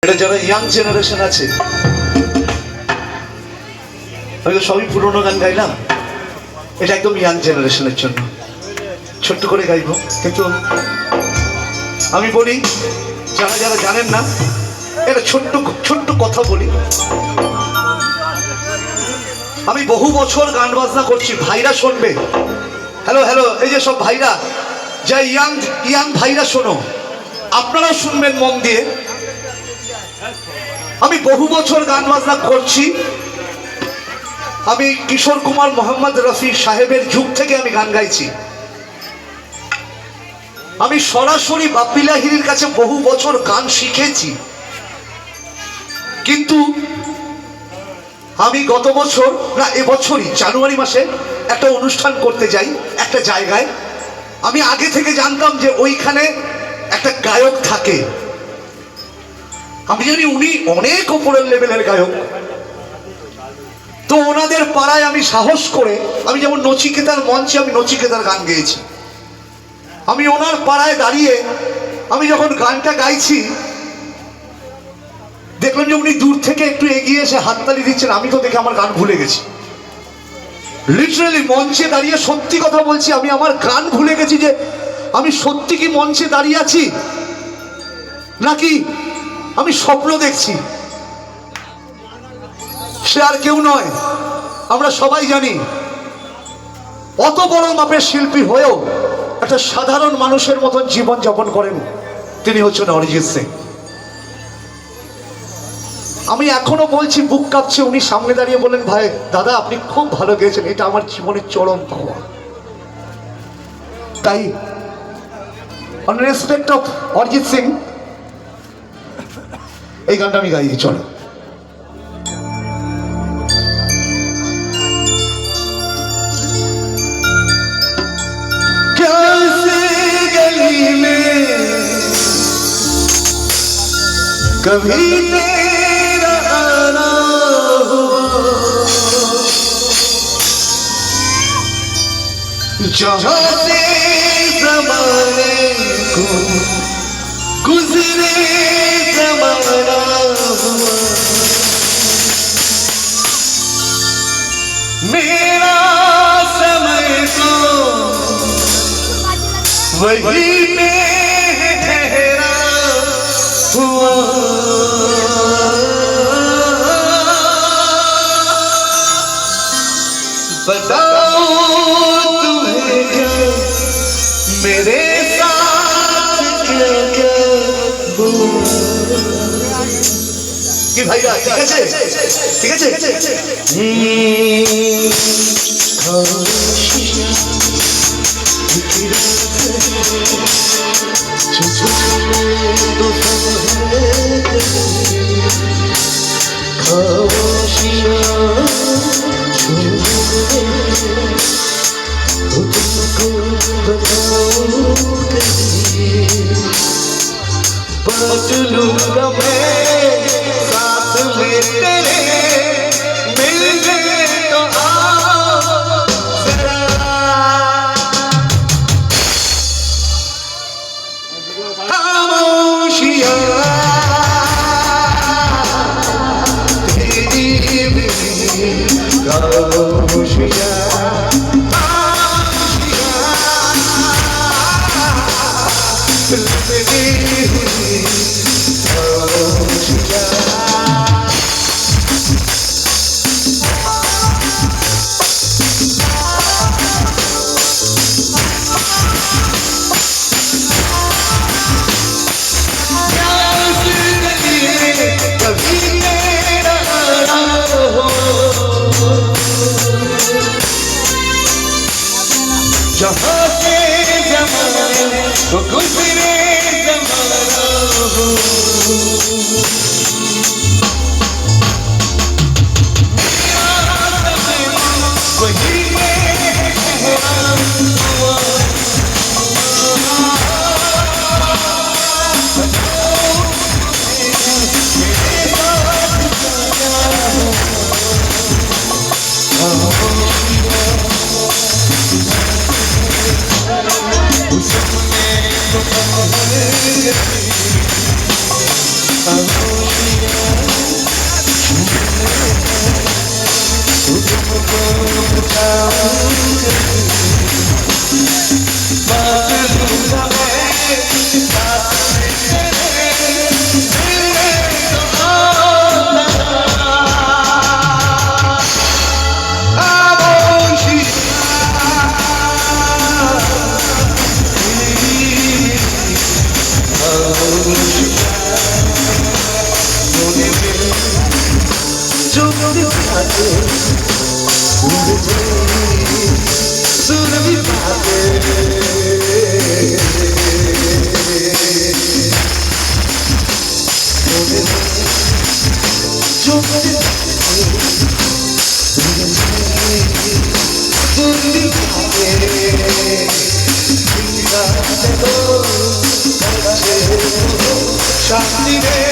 এটা যারা young generation আছে, আমি সবই পুরোনো গান গাইলাম, এটা একদম ইয়াং জেনারেশনের জন্য ছোট্ট করে গাইব। কিন্তু আমি বলি, যারা যারা জানেন না, এটা ছোট্ট ছোট্ট কথা বলি। আমি বহু বছর গান বাজনা করছি, ভাইরা শুনবে। হ্যালো হ্যালো, এই যে সব ভাইরা, যা ইয়াং ইয়াং ভাইরা শোনো, আপনারাও শুনবেন মন দিয়ে। আমি বহু বছর গান বাজনা করছি। আমি কিশোর কুমার মোহাম্মদ রফি সাহেবের যুগ থেকে আমি গান গাইছি। আমি সরাসরি বাপ্পি লাহিড়ীর কাছে বহু বছর গান শিখেছি। কিন্তু আমি গত বছর না এবছরই জানুয়ারি মাসে একটা অনুষ্ঠান করতে যাই একটা জায়গায়। আমি আগে থেকে জানতাম যে ওইখানে একটা গায়ক থাকে। আমি জানি উনি অনেক উপরের লেভেলের গায়ক। তো ওনাদের পাড়ায় আমি সাহস করে, আমি যেমন নচিকেতার মঞ্চে আমি নচিকেতার গান গেয়েছি, আমি ওনার পাড়ায় দাঁড়িয়ে আমি যখন গানটা গাইছি, দেখলাম যে উনি দূর থেকে একটু এগিয়ে এসে হাততালি দিচ্ছেন। আমি তো দেখে আমার গান ভুলে গেছি। লিটারালি মঞ্চে দাঁড়িয়ে সত্যি কথা বলছি, আমি আমার গান ভুলে গেছি যে আমি সত্যি কি মঞ্চে দাঁড়িয়ে আছি নাকি আমি স্বপ্ন দেখছি। সে আর কেউ নয়, আমরা সবাই জানি, অত বড় মাপের শিল্পী হয়েও একটা সাধারণ মানুষের মতন জীবন যাপন করেন, তিনি হচ্ছেন অরিজিৎ সিং। আমি এখনো বলছি, বুক কাঁপছে। উনি সামনে দাঁড়িয়ে বলেন, ভাই দাদা আপনি খুব ভালো গেয়েছেন, এটা আমার জীবনের চরম পাওয়া। তাই on respect of Arijit Singh এই গানটা আমি গাইছি। চলো। कभी तेरा आना हुआ, जहाँ से ज़माने को गुज़रे ज़माना हुआ, मेरा समय तो वही ठहरा हुआ। बताओ तुम्हें क्या मेरे साथ क्या क्या हुआ। কি ভাইরা ঠিক আছে, ঠিক আছে। लूंगा मैं साथ में तेरे, मिल गए तो आओ जरा। खामोशियाँ तेरी मेरी खामोशियाँ, जहाँ से ज़माने को गुज़रे ज़माना हो, वही ठहरा हुआ। I শান্তি রে